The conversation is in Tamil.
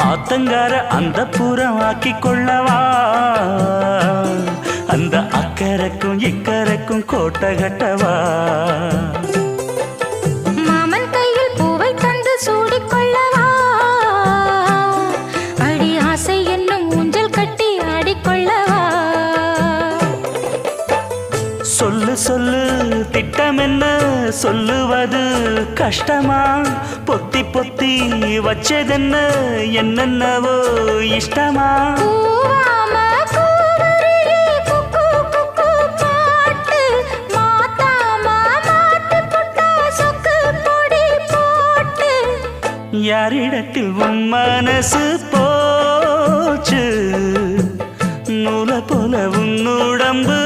ஆத்தங்கார அந்த புறம் ஆக்கி கொள்ளவா அந்த அக்கறைக்கும் இக்கரைக்கும் கோட்டை கட்டவா மாமன் கையில் பூவை தந்து சூடிக்கொள்ளவா அடி ஆசை என்னும் ஊஞ்சல் கட்டி ஆடிக்கொள்ளவா சொல்லு சொல்லு திட்டம் என்ன சொல்லுவது கஷ்டமா பொத்தி பொத்தி வச்சதென்ன என்னென்னவோ இஷ்டமா யாரிடத்தில் உன் மனசு போச்சு நூலை போல உன் உடம்பு